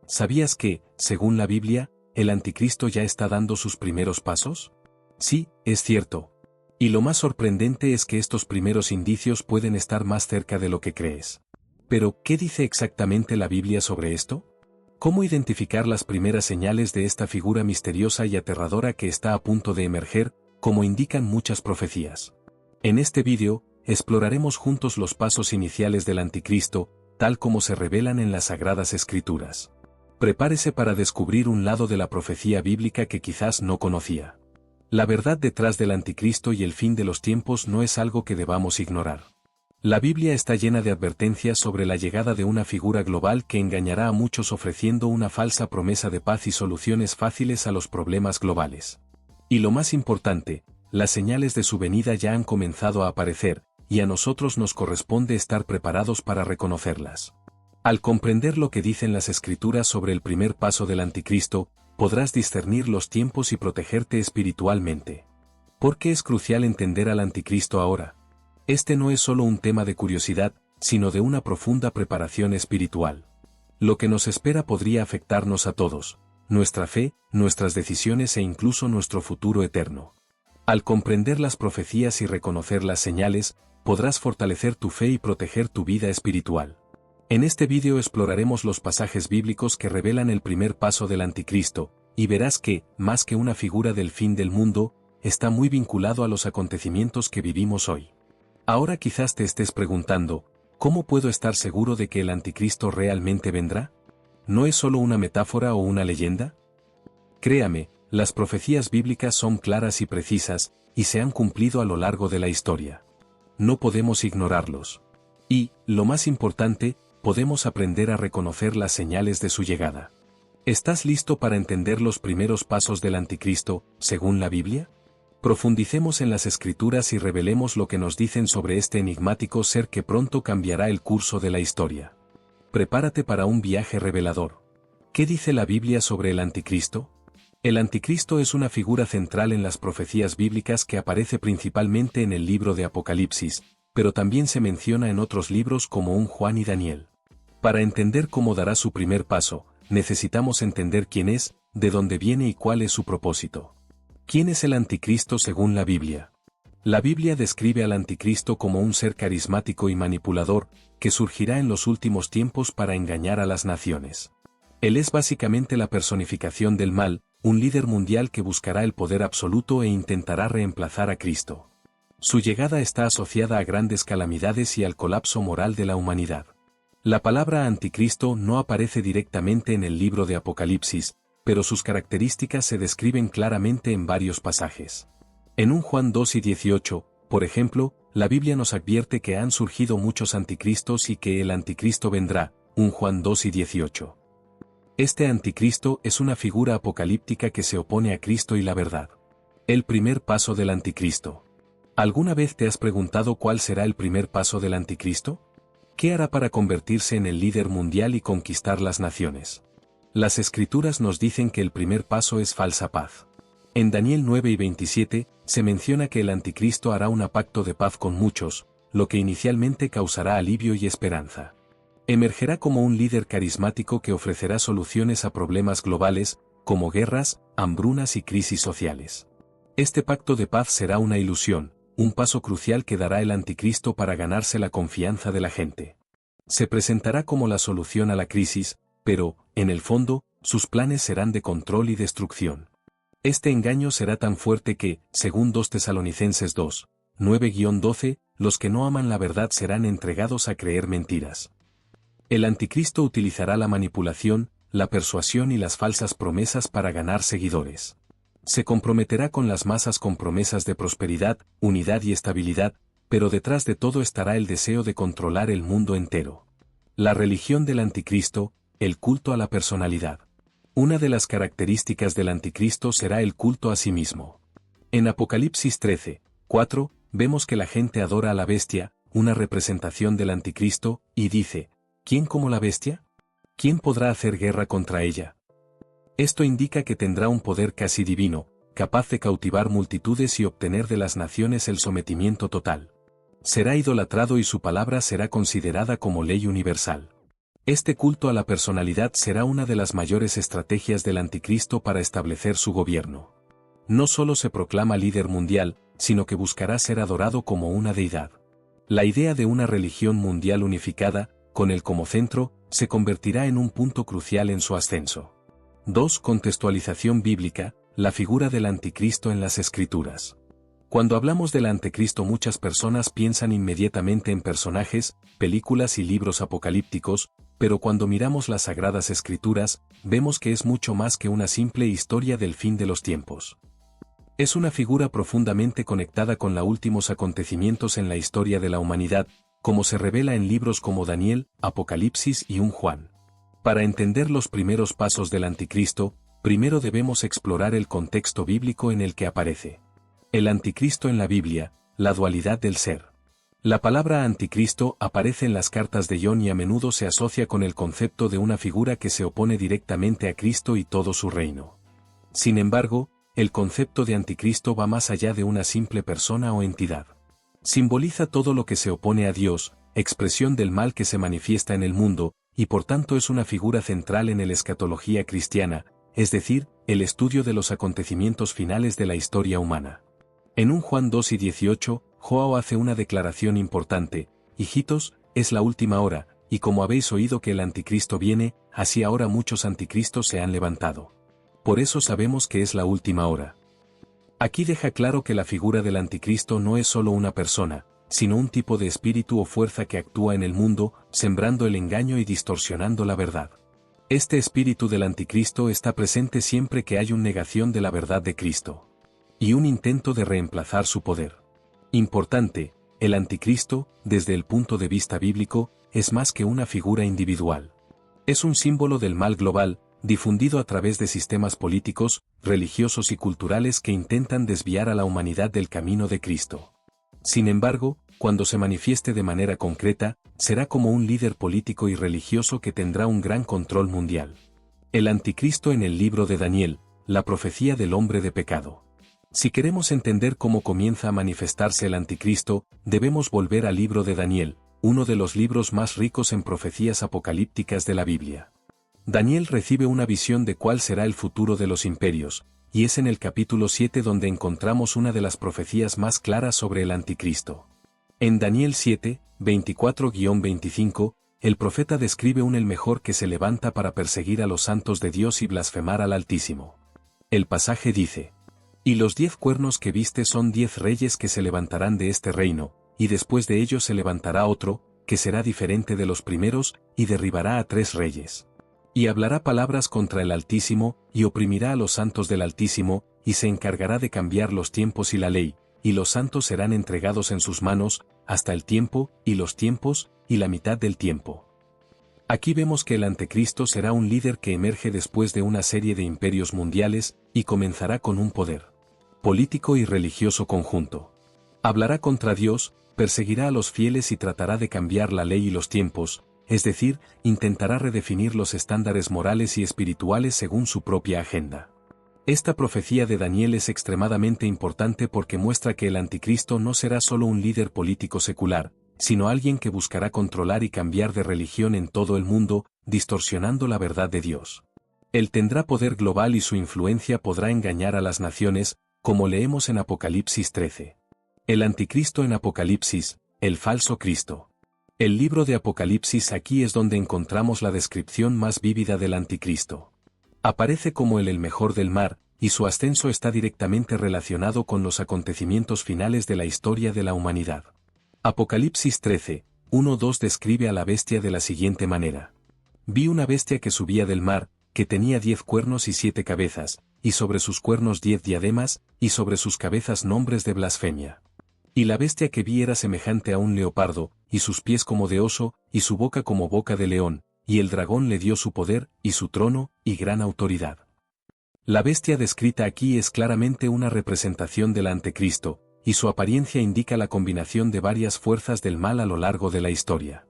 ¿Sabías que, según la Biblia, el anticristo ya está dando sus primeros pasos? Sí, es cierto. Y lo más sorprendente es que estos primeros indicios pueden estar más cerca de lo que crees. Pero, ¿qué dice exactamente la Biblia sobre esto? ¿Cómo identificar las primeras señales de esta figura misteriosa y aterradora que está a punto de emerger, como indican muchas profecías? En este vídeo, exploraremos juntos los pasos iniciales del anticristo, tal como se revelan en las Sagradas Escrituras. Prepárese para descubrir un lado de la profecía bíblica que quizás no conocía. La verdad detrás del anticristo y el fin de los tiempos no es algo que debamos ignorar. La Biblia está llena de advertencias sobre la llegada de una figura global que engañará a muchos ofreciendo una falsa promesa de paz y soluciones fáciles a los problemas globales. Y lo más importante, las señales de su venida ya han comenzado a aparecer, y a nosotros nos corresponde estar preparados para reconocerlas. Al comprender lo que dicen las Escrituras sobre el primer paso del anticristo, podrás discernir los tiempos y protegerte espiritualmente. ¿Por qué es crucial entender al anticristo ahora? Este no es solo un tema de curiosidad, sino de una profunda preparación espiritual. Lo que nos espera podría afectarnos a todos, nuestra fe, nuestras decisiones e incluso nuestro futuro eterno. Al comprender las profecías y reconocer las señales, podrás fortalecer tu fe y proteger tu vida espiritual. En este vídeo exploraremos los pasajes bíblicos que revelan el primer paso del anticristo, y verás que, más que una figura del fin del mundo, está muy vinculado a los acontecimientos que vivimos hoy. Ahora quizás te estés preguntando, ¿cómo puedo estar seguro de que el anticristo realmente vendrá? ¿No es solo una metáfora o una leyenda? Créame, las profecías bíblicas son claras y precisas, y se han cumplido a lo largo de la historia. No podemos ignorarlos. Y, lo más importante, podemos aprender a reconocer las señales de su llegada. ¿Estás listo para entender los primeros pasos del anticristo, según la Biblia? Profundicemos en las Escrituras y revelemos lo que nos dicen sobre este enigmático ser que pronto cambiará el curso de la historia. Prepárate para un viaje revelador. ¿Qué dice la Biblia sobre el anticristo? El anticristo es una figura central en las profecías bíblicas que aparece principalmente en el libro de Apocalipsis, pero también se menciona en otros libros como un Juan y Daniel. Para entender cómo dará su primer paso, necesitamos entender quién es, de dónde viene y cuál es su propósito. ¿Quién es el anticristo según la Biblia? La Biblia describe al anticristo como un ser carismático y manipulador, que surgirá en los últimos tiempos para engañar a las naciones. Él es básicamente la personificación del mal, un líder mundial que buscará el poder absoluto e intentará reemplazar a Cristo. Su llegada está asociada a grandes calamidades y al colapso moral de la humanidad. La palabra anticristo no aparece directamente en el libro de Apocalipsis, pero sus características se describen claramente en varios pasajes. En 1 Juan 2 y 18, por ejemplo, la Biblia nos advierte que han surgido muchos anticristos y que el anticristo vendrá, 1 Juan 2 y 18. Este anticristo es una figura apocalíptica que se opone a Cristo y la verdad. El primer paso del anticristo. ¿Alguna vez te has preguntado cuál será el primer paso del anticristo? ¿Qué hará para convertirse en el líder mundial y conquistar las naciones? Las Escrituras nos dicen que el primer paso es falsa paz. En Daniel 9 y 27, se menciona que el anticristo hará un pacto de paz con muchos, lo que inicialmente causará alivio y esperanza. Emergerá como un líder carismático que ofrecerá soluciones a problemas globales, como guerras, hambrunas y crisis sociales. Este pacto de paz será una ilusión, un paso crucial que dará el anticristo para ganarse la confianza de la gente. Se presentará como la solución a la crisis, pero, en el fondo, sus planes serán de control y destrucción. Este engaño será tan fuerte que, según 2 Tesalonicenses 2, 9-12, los que no aman la verdad serán entregados a creer mentiras. El anticristo utilizará la manipulación, la persuasión y las falsas promesas para ganar seguidores. Se comprometerá con las masas con promesas de prosperidad, unidad y estabilidad, pero detrás de todo estará el deseo de controlar el mundo entero. La religión del anticristo, el culto a la personalidad. Una de las características del anticristo será el culto a sí mismo. En Apocalipsis 13, 4, vemos que la gente adora a la bestia, una representación del anticristo, y dice, ¿quién como la bestia? ¿Quién podrá hacer guerra contra ella? Esto indica que tendrá un poder casi divino, capaz de cautivar multitudes y obtener de las naciones el sometimiento total. Será idolatrado y su palabra será considerada como ley universal. Este culto a la personalidad será una de las mayores estrategias del anticristo para establecer su gobierno. No solo se proclama líder mundial, sino que buscará ser adorado como una deidad. La idea de una religión mundial unificada, con él como centro, se convertirá en un punto crucial en su ascenso. 2. Contextualización bíblica, la figura del anticristo en las Escrituras. Cuando hablamos del anticristo, muchas personas piensan inmediatamente en personajes, películas y libros apocalípticos, pero cuando miramos las Sagradas Escrituras, vemos que es mucho más que una simple historia del fin de los tiempos. Es una figura profundamente conectada con los últimos acontecimientos en la historia de la humanidad, como se revela en libros como Daniel, Apocalipsis y 1 Juan. Para entender los primeros pasos del anticristo, primero debemos explorar el contexto bíblico en el que aparece. El anticristo en la Biblia, la dualidad del ser. La palabra anticristo aparece en las cartas de John y a menudo se asocia con el concepto de una figura que se opone directamente a Cristo y todo su reino. Sin embargo, el concepto de anticristo va más allá de una simple persona o entidad. Simboliza todo lo que se opone a Dios, expresión del mal que se manifiesta en el mundo, y por tanto es una figura central en la escatología cristiana, es decir, el estudio de los acontecimientos finales de la historia humana. En 1 Juan 2 y 18, Joao hace una declaración importante: hijitos, es la última hora, y como habéis oído que el anticristo viene, así ahora muchos anticristos se han levantado. Por eso sabemos que es la última hora. Aquí deja claro que la figura del anticristo no es solo una persona, sino un tipo de espíritu o fuerza que actúa en el mundo, sembrando el engaño y distorsionando la verdad. Este espíritu del anticristo está presente siempre que hay una negación de la verdad de Cristo y un intento de reemplazar su poder. Importante, el anticristo, desde el punto de vista bíblico, es más que una figura individual. Es un símbolo del mal global, difundido a través de sistemas políticos, religiosos y culturales que intentan desviar a la humanidad del camino de Cristo. Sin embargo, cuando se manifieste de manera concreta, será como un líder político y religioso que tendrá un gran control mundial. El anticristo en el libro de Daniel, la profecía del hombre de pecado. Si queremos entender cómo comienza a manifestarse el anticristo, debemos volver al libro de Daniel, uno de los libros más ricos en profecías apocalípticas de la Biblia. Daniel recibe una visión de cuál será el futuro de los imperios, y es en el capítulo 7 donde encontramos una de las profecías más claras sobre el anticristo. En Daniel 7, 24-25, el profeta describe el mejor que se levanta para perseguir a los santos de Dios y blasfemar al Altísimo. El pasaje dice: y los 10 cuernos que viste son 10 reyes que se levantarán de este reino, y después de ellos se levantará otro, que será diferente de los primeros, y derribará a 3 reyes. Y hablará palabras contra el Altísimo, y oprimirá a los santos del Altísimo, y se encargará de cambiar los tiempos y la ley, y los santos serán entregados en sus manos, hasta el tiempo, y los tiempos, y la mitad del tiempo. Aquí vemos que el anticristo será un líder que emerge después de una serie de imperios mundiales, y comenzará con un poder político y religioso conjunto. Hablará contra Dios, perseguirá a los fieles y tratará de cambiar la ley y los tiempos, es decir, intentará redefinir los estándares morales y espirituales según su propia agenda. Esta profecía de Daniel es extremadamente importante porque muestra que el anticristo no será solo un líder político secular, sino alguien que buscará controlar y cambiar de religión en todo el mundo, distorsionando la verdad de Dios. Él tendrá poder global y su influencia podrá engañar a las naciones, como leemos en Apocalipsis 13. El anticristo en Apocalipsis, el falso Cristo. El libro de Apocalipsis aquí es donde encontramos la descripción más vívida del anticristo. Aparece como el mejor del mar, y su ascenso está directamente relacionado con los acontecimientos finales de la historia de la humanidad. Apocalipsis 13, 1-2 describe a la bestia de la siguiente manera. Vi una bestia que subía del mar, que tenía 10 cuernos y 7 cabezas, y sobre sus cuernos 10 diademas, y sobre sus cabezas nombres de blasfemia. Y la bestia que vi era semejante a un leopardo, y sus pies como de oso, y su boca como boca de león, y el dragón le dio su poder, y su trono, y gran autoridad. La bestia descrita aquí es claramente una representación del anticristo, y su apariencia indica la combinación de varias fuerzas del mal a lo largo de la historia.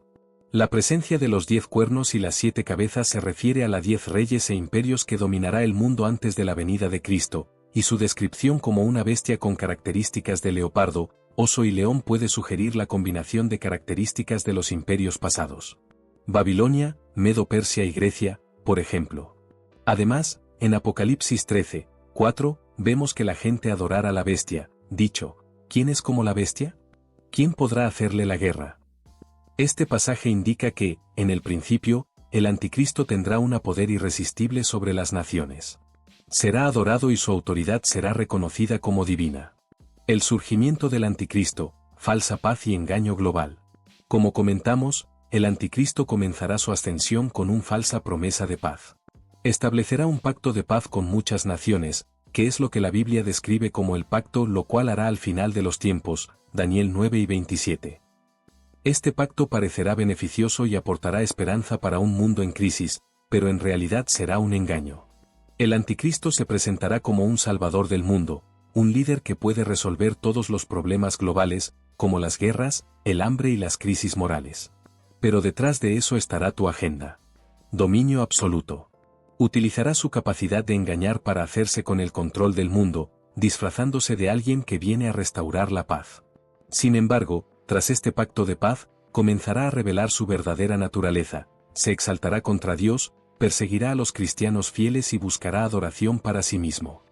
La presencia de los 10 cuernos y las 7 cabezas se refiere a las 10 reyes e imperios que dominará el mundo antes de la venida de Cristo, y su descripción como una bestia con características de leopardo, oso y león puede sugerir la combinación de características de los imperios pasados. Babilonia, Medo-Persia y Grecia, por ejemplo. Además, en Apocalipsis 13, 4, vemos que la gente adorará a la bestia, dicho, ¿quién es como la bestia? ¿Quién podrá hacerle la guerra? Este pasaje indica que, en el principio, el anticristo tendrá un poder irresistible sobre las naciones. Será adorado y su autoridad será reconocida como divina. El surgimiento del anticristo, falsa paz y engaño global. Como comentamos, el anticristo comenzará su ascensión con una falsa promesa de paz. Establecerá un pacto de paz con muchas naciones, que es lo que la Biblia describe como el pacto, lo cual hará al final de los tiempos, Daniel 9 y 27. Este pacto parecerá beneficioso y aportará esperanza para un mundo en crisis, pero en realidad será un engaño. El anticristo se presentará como un salvador del mundo, un líder que puede resolver todos los problemas globales, como las guerras, el hambre y las crisis morales. Pero detrás de eso estará tu agenda. Dominio absoluto. Utilizará su capacidad de engañar para hacerse con el control del mundo, disfrazándose de alguien que viene a restaurar la paz. Sin embargo, tras este pacto de paz, comenzará a revelar su verdadera naturaleza, se exaltará contra Dios, perseguirá a los cristianos fieles y buscará adoración para sí mismo.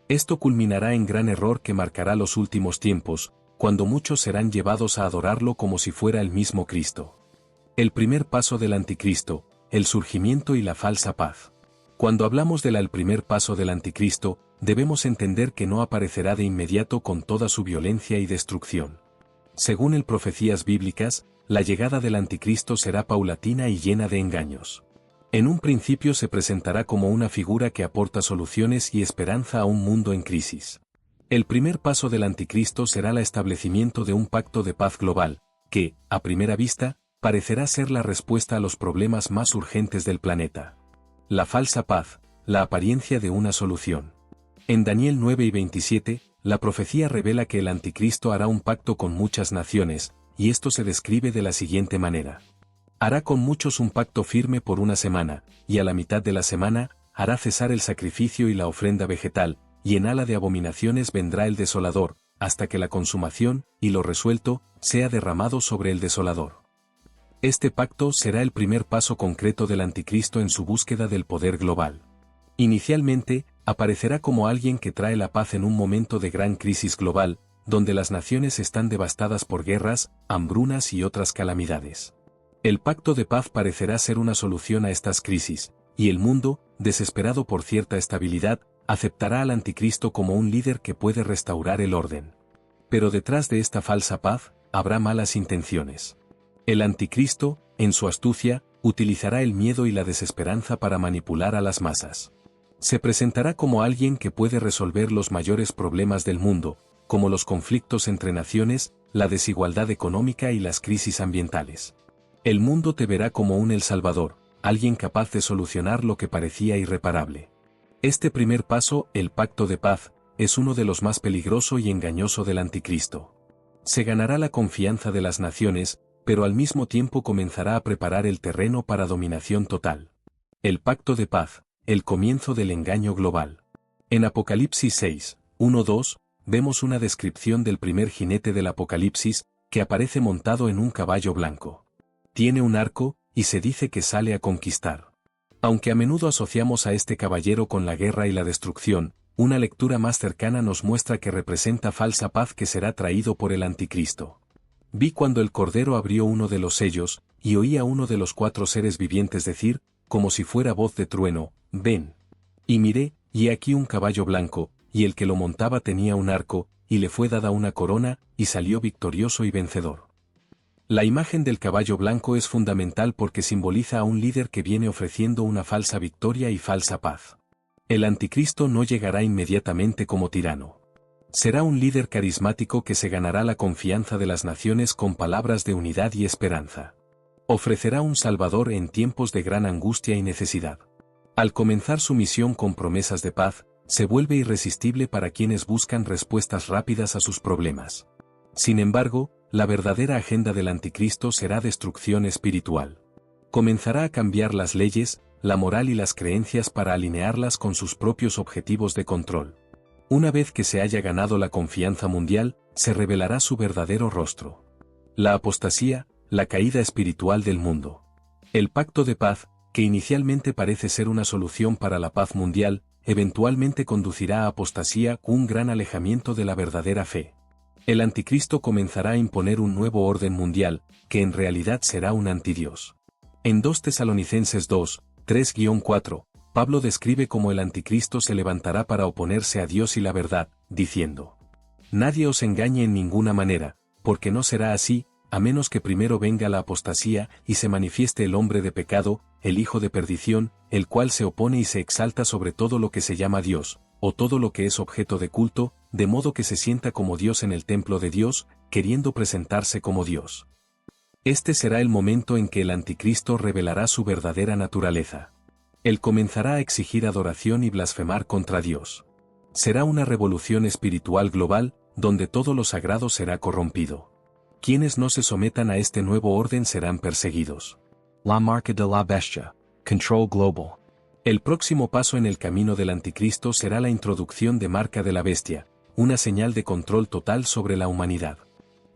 Esto culminará en gran error que marcará los últimos tiempos, cuando muchos serán llevados a adorarlo como si fuera el mismo Cristo. El primer paso del anticristo, el surgimiento y la falsa paz. Cuando hablamos del primer paso del anticristo, debemos entender que no aparecerá de inmediato con toda su violencia y destrucción. Según el profecías bíblicas, la llegada del anticristo será paulatina y llena de engaños. En un principio se presentará como una figura que aporta soluciones y esperanza a un mundo en crisis. El primer paso del anticristo será el establecimiento de un pacto de paz global, que, a primera vista, parecerá ser la respuesta a los problemas más urgentes del planeta. La falsa paz, la apariencia de una solución. En Daniel 9 y 27, la profecía revela que el anticristo hará un pacto con muchas naciones, y esto se describe de la siguiente manera. Hará con muchos un pacto firme por una semana, y a la mitad de la semana, hará cesar el sacrificio y la ofrenda vegetal, y en ala de abominaciones vendrá el desolador, hasta que la consumación, y lo resuelto, sea derramado sobre el desolador. Este pacto será el primer paso concreto del anticristo en su búsqueda del poder global. Inicialmente, aparecerá como alguien que trae la paz en un momento de gran crisis global, donde las naciones están devastadas por guerras, hambrunas y otras calamidades. El pacto de paz parecerá ser una solución a estas crisis, y el mundo, desesperado por cierta estabilidad, aceptará al anticristo como un líder que puede restaurar el orden. Pero detrás de esta falsa paz, habrá malas intenciones. El anticristo, en su astucia, utilizará el miedo y la desesperanza para manipular a las masas. Se presentará como alguien que puede resolver los mayores problemas del mundo, como los conflictos entre naciones, la desigualdad económica y las crisis ambientales. El mundo te verá como un El Salvador, alguien capaz de solucionar lo que parecía irreparable. Este primer paso, el pacto de paz, es uno de los más peligroso y engañoso del anticristo. Se ganará la confianza de las naciones, pero al mismo tiempo comenzará a preparar el terreno para dominación total. El pacto de paz, el comienzo del engaño global. En Apocalipsis 6, 1-2, vemos una descripción del primer jinete del Apocalipsis, que aparece montado en un caballo blanco. Tiene un arco, y se dice que sale a conquistar. Aunque a menudo asociamos a este caballero con la guerra y la destrucción, una lectura más cercana nos muestra que representa falsa paz que será traído por el anticristo. Vi cuando el Cordero abrió uno de los sellos, y oí a uno de los 4 seres vivientes decir, como si fuera voz de trueno, ven. Y miré, y aquí un caballo blanco, y el que lo montaba tenía un arco, y le fue dada una corona, y salió victorioso y vencedor. La imagen del caballo blanco es fundamental porque simboliza a un líder que viene ofreciendo una falsa victoria y falsa paz. El anticristo no llegará inmediatamente como tirano. Será un líder carismático que se ganará la confianza de las naciones con palabras de unidad y esperanza. Ofrecerá un salvador en tiempos de gran angustia y necesidad. Al comenzar su misión con promesas de paz, se vuelve irresistible para quienes buscan respuestas rápidas a sus problemas. Sin embargo, la verdadera agenda del anticristo será destrucción espiritual. Comenzará a cambiar las leyes, la moral y las creencias para alinearlas con sus propios objetivos de control. Una vez que se haya ganado la confianza mundial, se revelará su verdadero rostro. La apostasía, la caída espiritual del mundo. El pacto de paz, que inicialmente parece ser una solución para la paz mundial, eventualmente conducirá a apostasía, un gran alejamiento de la verdadera fe. El anticristo comenzará a imponer un nuevo orden mundial, que en realidad será un antidios. En 2 Tesalonicenses 2, 3-4, Pablo describe cómo el anticristo se levantará para oponerse a Dios y la verdad, diciendo: Nadie os engañe en ninguna manera, porque no será así, a menos que primero venga la apostasía y se manifieste el hombre de pecado, el hijo de perdición, el cual se opone y se exalta sobre todo lo que se llama Dios, o todo lo que es objeto de culto, de modo que se sienta como Dios en el templo de Dios, queriendo presentarse como Dios. Este será el momento en que el anticristo revelará su verdadera naturaleza. Él comenzará a exigir adoración y blasfemar contra Dios. Será una revolución espiritual global, donde todo lo sagrado será corrompido. Quienes no se sometan a este nuevo orden serán perseguidos. La marca de la bestia. Control global. El próximo paso en el camino del anticristo será la introducción de marca de la bestia, una señal de control total sobre la humanidad.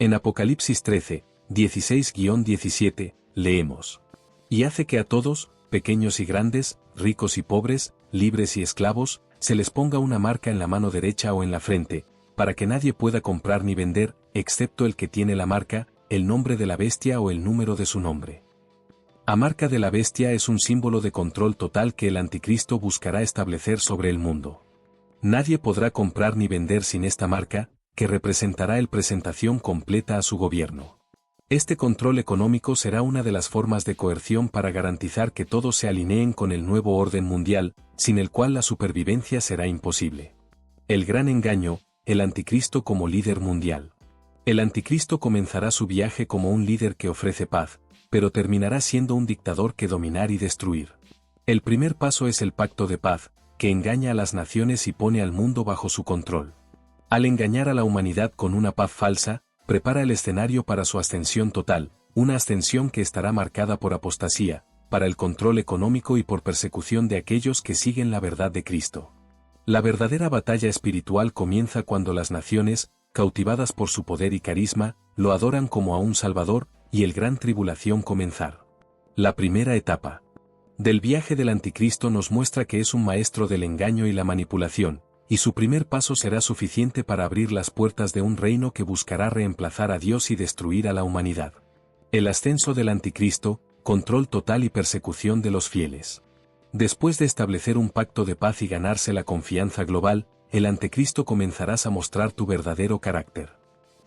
En Apocalipsis 13, 16-17, leemos: Y hace que a todos, pequeños y grandes, ricos y pobres, libres y esclavos, se les ponga una marca en la mano derecha o en la frente, para que nadie pueda comprar ni vender, excepto el que tiene la marca, el nombre de la bestia o el número de su nombre. La marca de la bestia es un símbolo de control total que el anticristo buscará establecer sobre el mundo. Nadie podrá comprar ni vender sin esta marca, que representará el presentación completa a su gobierno. Este control económico será una de las formas de coerción para garantizar que todos se alineen con el nuevo orden mundial, sin el cual la supervivencia será imposible. El gran engaño, el anticristo como líder mundial. El anticristo comenzará su viaje como un líder que ofrece paz, pero terminará siendo un dictador que dominar y destruir. El primer paso es el pacto de paz, que engaña a las naciones y pone al mundo bajo su control. Al engañar a la humanidad con una paz falsa, prepara el escenario para su ascensión total, una ascensión que estará marcada por apostasía, para el control económico y por persecución de aquellos que siguen la verdad de Cristo. La verdadera batalla espiritual comienza cuando las naciones, cautivadas por su poder y carisma, lo adoran como a un Salvador, y el gran tribulación comenzar. La primera etapa del viaje del anticristo nos muestra que es un maestro del engaño y la manipulación, y su primer paso será suficiente para abrir las puertas de un reino que buscará reemplazar a Dios y destruir a la humanidad. El ascenso del anticristo, control total y persecución de los fieles. Después de establecer un pacto de paz y ganarse la confianza global, el anticristo comenzarás a mostrar tu verdadero carácter.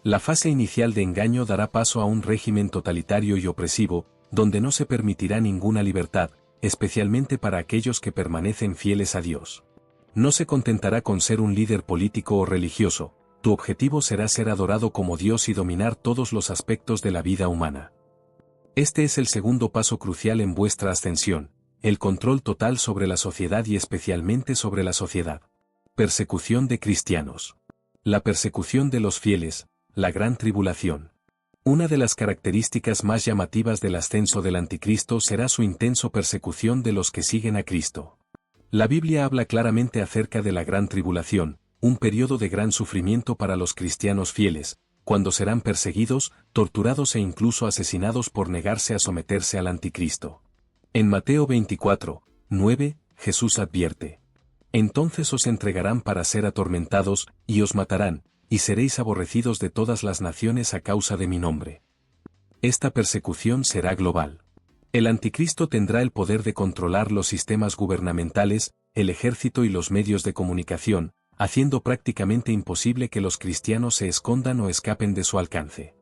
La fase inicial de engaño dará paso a un régimen totalitario y opresivo, donde no se permitirá ninguna libertad, especialmente para aquellos que permanecen fieles a Dios. No se contentará con ser un líder político o religioso, tu objetivo será ser adorado como Dios y dominar todos los aspectos de la vida humana. Este es el segundo paso crucial en vuestra ascensión, el control total sobre la sociedad y especialmente sobre la sociedad. Persecución de cristianos. La persecución de los fieles, la gran tribulación. Una de las características más llamativas del ascenso del anticristo será su intenso persecución de los que siguen a Cristo. La Biblia habla claramente acerca de la gran tribulación, un periodo de gran sufrimiento para los cristianos fieles, cuando serán perseguidos, torturados e incluso asesinados por negarse a someterse al anticristo. En Mateo 24, 9, Jesús advierte: Entonces os entregarán para ser atormentados, y os matarán, y seréis aborrecidos de todas las naciones a causa de mi nombre. Esta persecución será global. El anticristo tendrá el poder de controlar los sistemas gubernamentales, el ejército y los medios de comunicación, haciendo prácticamente imposible que los cristianos se escondan o escapen de su alcance.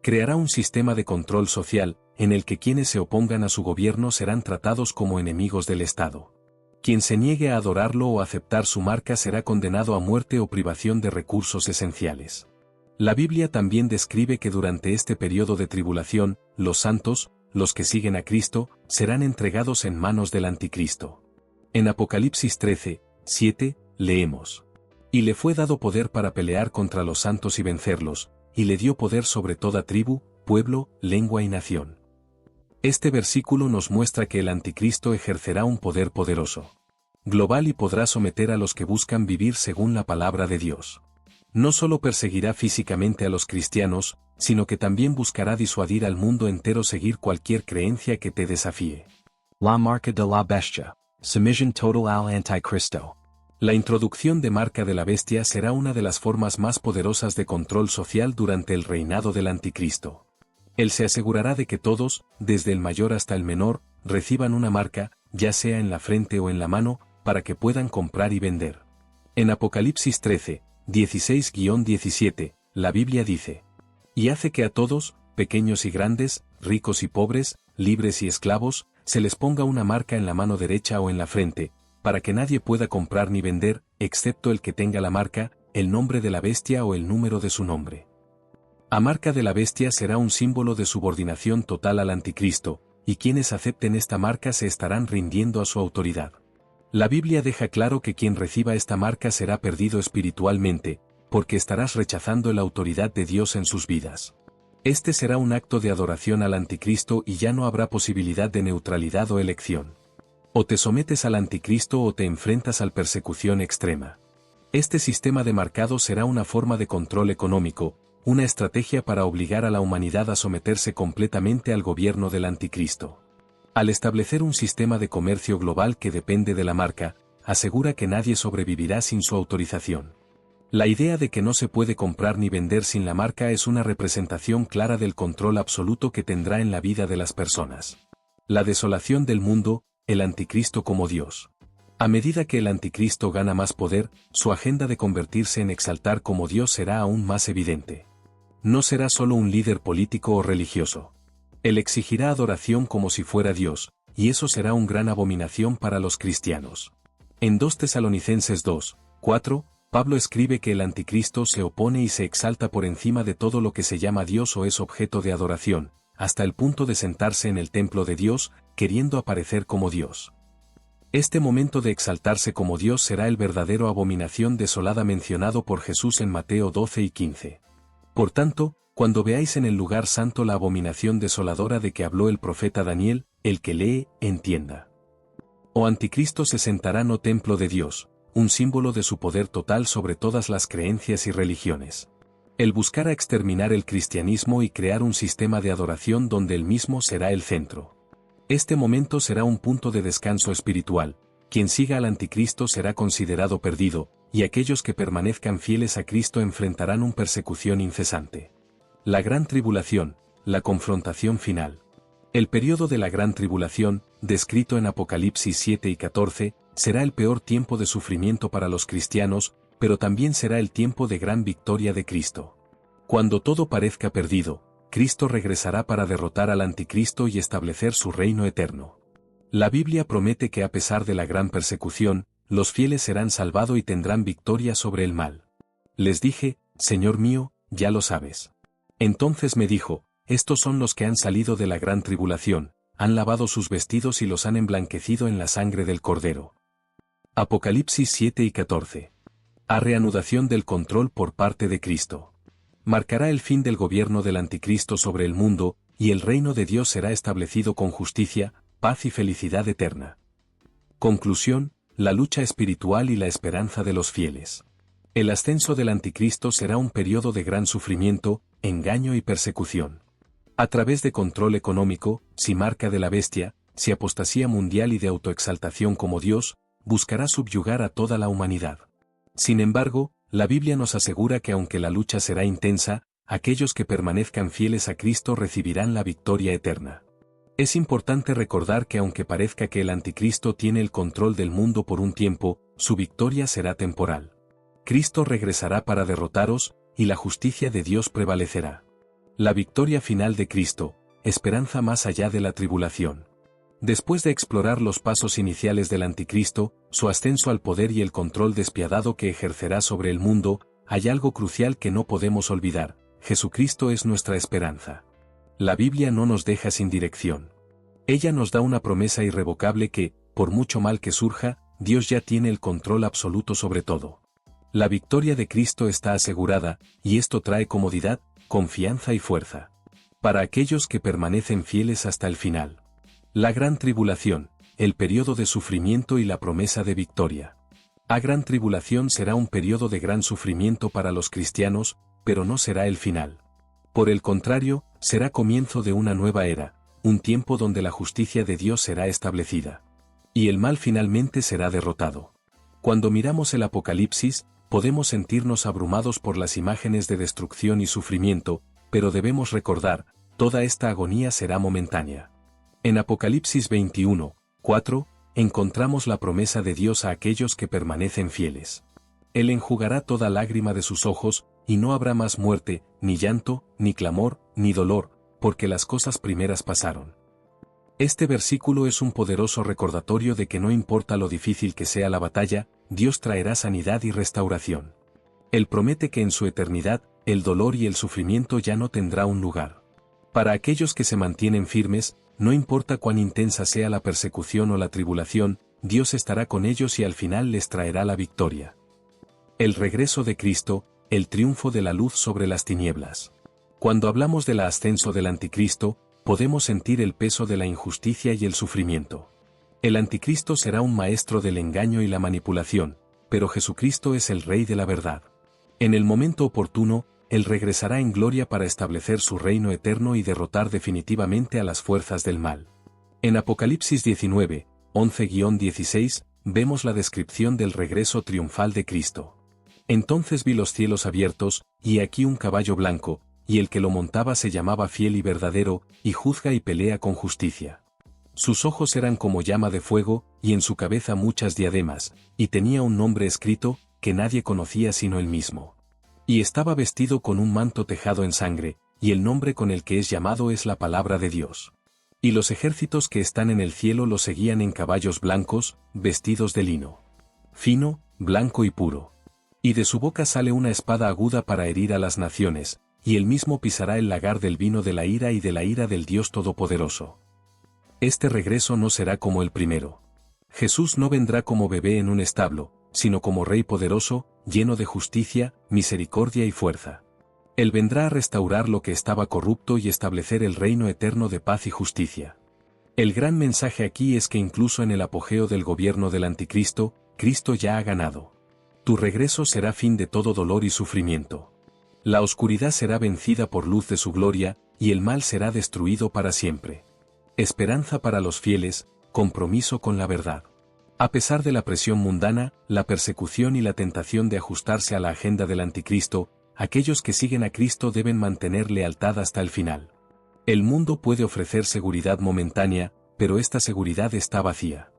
Creará un sistema de control social, en el que quienes se opongan a su gobierno serán tratados como enemigos del Estado. Quien se niegue a adorarlo o aceptar su marca será condenado a muerte o privación de recursos esenciales. La Biblia también describe que durante este periodo de tribulación, los santos, los que siguen a Cristo, serán entregados en manos del anticristo. En Apocalipsis 13, 7, leemos: Y le fue dado poder para pelear contra los santos y vencerlos, y le dio poder sobre toda tribu, pueblo, lengua y nación. Este versículo nos muestra que el anticristo ejercerá un poder poderoso, global y podrá someter a los que buscan vivir según la palabra de Dios. No solo perseguirá físicamente a los cristianos, sino que también buscará disuadir al mundo entero seguir cualquier creencia que te desafíe. La marca de la bestia. Sumisión total al anticristo. La introducción de marca de la bestia será una de las formas más poderosas de control social durante el reinado del anticristo. Él se asegurará de que todos, desde el mayor hasta el menor, reciban una marca, ya sea en la frente o en la mano, para que puedan comprar y vender. En Apocalipsis 13, 16-17, la Biblia dice: y hace que a todos, pequeños y grandes, ricos y pobres, libres y esclavos, se les ponga una marca en la mano derecha o en la frente, para que nadie pueda comprar ni vender, excepto el que tenga la marca, el nombre de la bestia o el número de su nombre. La marca de la bestia será un símbolo de subordinación total al anticristo, y quienes acepten esta marca se estarán rindiendo a su autoridad. La Biblia deja claro que quien reciba esta marca será perdido espiritualmente, porque estarás rechazando la autoridad de Dios en sus vidas. Este será un acto de adoración al anticristo y ya no habrá posibilidad de neutralidad o elección. O te sometes al anticristo o te enfrentas al persecución extrema. Este sistema de marcado será una forma de control económico, una estrategia para obligar a la humanidad a someterse completamente al gobierno del anticristo. Al establecer un sistema de comercio global que depende de la marca, asegura que nadie sobrevivirá sin su autorización. La idea de que no se puede comprar ni vender sin la marca es una representación clara del control absoluto que tendrá en la vida de las personas. La desolación del mundo, el anticristo como Dios. A medida que el anticristo gana más poder, su agenda de convertirse en exaltar como Dios será aún más evidente. No será solo un líder político o religioso. Él exigirá adoración como si fuera Dios, y eso será una gran abominación para los cristianos. En 2 Tesalonicenses 2, 4, Pablo escribe que el anticristo se opone y se exalta por encima de todo lo que se llama Dios o es objeto de adoración, hasta el punto de sentarse en el templo de Dios, queriendo aparecer como Dios. Este momento de exaltarse como Dios será el verdadero abominación desolada mencionado por Jesús en Mateo 12 y 15. Por tanto, cuando veáis en el lugar santo la abominación desoladora de que habló el profeta Daniel, el que lee, entienda. O anticristo se sentará no templo de Dios, un símbolo de su poder total sobre todas las creencias y religiones. Él buscará exterminar el cristianismo y crear un sistema de adoración donde él mismo será el centro. Este momento será un punto de descanso espiritual. Quien siga al anticristo será considerado perdido, y aquellos que permanezcan fieles a Cristo enfrentarán una persecución incesante. La gran tribulación, la confrontación final. El periodo de la gran tribulación, descrito en Apocalipsis 7 y 14, será el peor tiempo de sufrimiento para los cristianos, pero también será el tiempo de gran victoria de Cristo. Cuando todo parezca perdido, Cristo regresará para derrotar al anticristo y establecer su reino eterno. La Biblia promete que a pesar de la gran persecución, los fieles serán salvados y tendrán victoria sobre el mal. Les dije, Señor mío, ya lo sabes. Entonces me dijo, estos son los que han salido de la gran tribulación, han lavado sus vestidos y los han emblanquecido en la sangre del Cordero. Apocalipsis 7 y 14. A reanudación del control por parte de Cristo. Marcará el fin del gobierno del anticristo sobre el mundo, y el reino de Dios será establecido con justicia, paz y felicidad eterna. Conclusión, la lucha espiritual y la esperanza de los fieles. El ascenso del anticristo será un periodo de gran sufrimiento, engaño y persecución. A través de control económico, si marca de la bestia, si apostasía mundial y de autoexaltación como Dios, buscará subyugar a toda la humanidad. Sin embargo, la Biblia nos asegura que aunque la lucha será intensa, aquellos que permanezcan fieles a Cristo recibirán la victoria eterna. Es importante recordar que aunque parezca que el anticristo tiene el control del mundo por un tiempo, su victoria será temporal. Cristo regresará para derrotaros, y la justicia de Dios prevalecerá. La victoria final de Cristo, esperanza más allá de la tribulación. Después de explorar los pasos iniciales del anticristo, su ascenso al poder y el control despiadado que ejercerá sobre el mundo, hay algo crucial que no podemos olvidar: Jesucristo es nuestra esperanza. La Biblia no nos deja sin dirección. Ella nos da una promesa irrevocable que, por mucho mal que surja, Dios ya tiene el control absoluto sobre todo. La victoria de Cristo está asegurada, y esto trae comodidad, confianza y fuerza. Para aquellos que permanecen fieles hasta el final. La gran tribulación, el periodo de sufrimiento y la promesa de victoria. La gran tribulación será un periodo de gran sufrimiento para los cristianos, pero no será el final. Por el contrario, será comienzo de una nueva era, un tiempo donde la justicia de Dios será establecida. Y el mal finalmente será derrotado. Cuando miramos el Apocalipsis, podemos sentirnos abrumados por las imágenes de destrucción y sufrimiento, pero debemos recordar, toda esta agonía será momentánea. En Apocalipsis 21:4, encontramos la promesa de Dios a aquellos que permanecen fieles. Él enjugará toda lágrima de sus ojos, y no habrá más muerte, ni llanto, ni clamor, ni dolor, porque las cosas primeras pasaron. Este versículo es un poderoso recordatorio de que no importa lo difícil que sea la batalla, Dios traerá sanidad y restauración. Él promete que en su eternidad, el dolor y el sufrimiento ya no tendrá un lugar. Para aquellos que se mantienen firmes, no importa cuán intensa sea la persecución o la tribulación, Dios estará con ellos y al final les traerá la victoria. El regreso de Cristo, el triunfo de la luz sobre las tinieblas. Cuando hablamos del ascenso del anticristo, podemos sentir el peso de la injusticia y el sufrimiento. El anticristo será un maestro del engaño y la manipulación, pero Jesucristo es el Rey de la verdad. En el momento oportuno, Él regresará en gloria para establecer su reino eterno y derrotar definitivamente a las fuerzas del mal. En Apocalipsis 19, 11-16, vemos la descripción del regreso triunfal de Cristo. Entonces vi los cielos abiertos, y aquí un caballo blanco, y el que lo montaba se llamaba Fiel y Verdadero, y juzga y pelea con justicia. Sus ojos eran como llama de fuego, y en su cabeza muchas diademas, y tenía un nombre escrito, que nadie conocía sino él mismo. Y estaba vestido con un manto tejado en sangre, y el nombre con el que es llamado es la palabra de Dios. Y los ejércitos que están en el cielo lo seguían en caballos blancos, vestidos de lino fino, blanco y puro. Y de su boca sale una espada aguda para herir a las naciones, y él mismo pisará el lagar del vino de la ira y de la ira del Dios Todopoderoso. Este regreso no será como el primero. Jesús no vendrá como bebé en un establo, sino como Rey poderoso, lleno de justicia, misericordia y fuerza. Él vendrá a restaurar lo que estaba corrupto y establecer el reino eterno de paz y justicia. El gran mensaje aquí es que incluso en el apogeo del gobierno del anticristo, Cristo ya ha ganado. Tu regreso será fin de todo dolor y sufrimiento. La oscuridad será vencida por luz de su gloria, y el mal será destruido para siempre. Esperanza para los fieles, compromiso con la verdad. A pesar de la presión mundana, la persecución y la tentación de ajustarse a la agenda del anticristo, aquellos que siguen a Cristo deben mantener lealtad hasta el final. El mundo puede ofrecer seguridad momentánea, pero esta seguridad está vacía.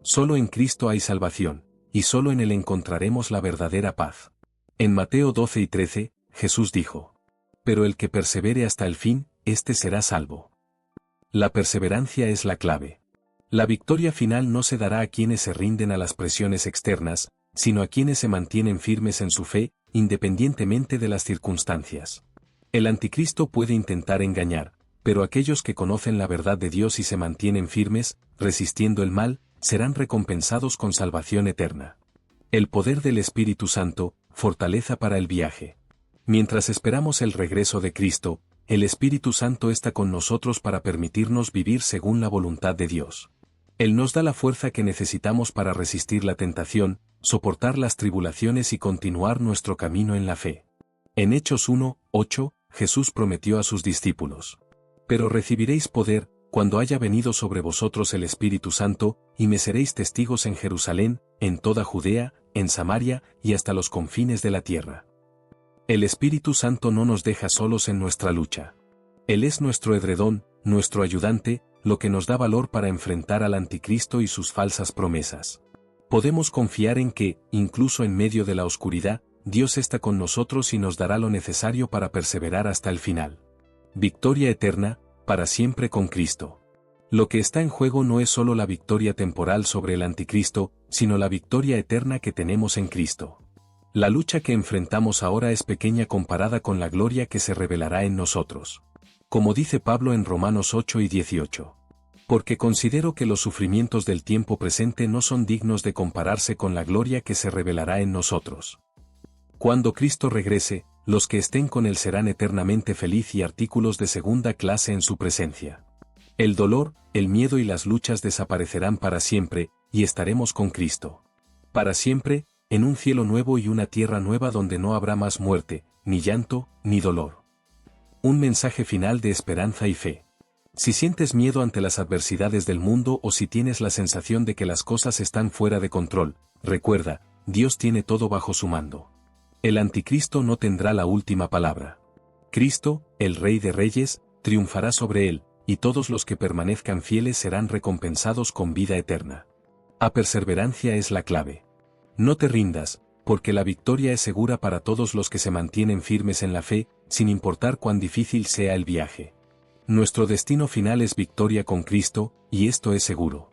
Solo en Cristo hay salvación, y solo en Él encontraremos la verdadera paz. En Mateo 12:13, Jesús dijo: pero el que persevere hasta el fin, éste será salvo. La perseverancia es la clave. La victoria final no se dará a quienes se rinden a las presiones externas, sino a quienes se mantienen firmes en su fe, independientemente de las circunstancias. El anticristo puede intentar engañar, pero aquellos que conocen la verdad de Dios y se mantienen firmes, resistiendo el mal, serán recompensados con salvación eterna. El poder del Espíritu Santo, fortaleza para el viaje. Mientras esperamos el regreso de Cristo, el Espíritu Santo está con nosotros para permitirnos vivir según la voluntad de Dios. Él nos da la fuerza que necesitamos para resistir la tentación, soportar las tribulaciones y continuar nuestro camino en la fe. En Hechos 1:8, Jesús prometió a sus discípulos: pero recibiréis poder, cuando haya venido sobre vosotros el Espíritu Santo, y me seréis testigos en Jerusalén, en toda Judea, en Samaria, y hasta los confines de la tierra. El Espíritu Santo no nos deja solos en nuestra lucha. Él es nuestro edredón, nuestro ayudante, lo que nos da valor para enfrentar al anticristo y sus falsas promesas. Podemos confiar en que, incluso en medio de la oscuridad, Dios está con nosotros y nos dará lo necesario para perseverar hasta el final. Victoria eterna, para siempre con Cristo. Lo que está en juego no es solo la victoria temporal sobre el anticristo, sino la victoria eterna que tenemos en Cristo. La lucha que enfrentamos ahora es pequeña comparada con la gloria que se revelará en nosotros. Como dice Pablo en Romanos 8:18. Porque considero que los sufrimientos del tiempo presente no son dignos de compararse con la gloria que se revelará en nosotros. Cuando Cristo regrese, los que estén con Él serán eternamente feliz y artículos de segunda clase en su presencia. El dolor, el miedo y las luchas desaparecerán para siempre, y estaremos con Cristo. Para siempre, en un cielo nuevo y una tierra nueva donde no habrá más muerte, ni llanto, ni dolor. Un mensaje final de esperanza y fe. Si sientes miedo ante las adversidades del mundo o si tienes la sensación de que las cosas están fuera de control, recuerda, Dios tiene todo bajo su mando. El anticristo no tendrá la última palabra. Cristo, el Rey de Reyes, triunfará sobre él, y todos los que permanezcan fieles serán recompensados con vida eterna. La perseverancia es la clave. No te rindas, porque la victoria es segura para todos los que se mantienen firmes en la fe, sin importar cuán difícil sea el viaje. Nuestro destino final es victoria con Cristo, y esto es seguro.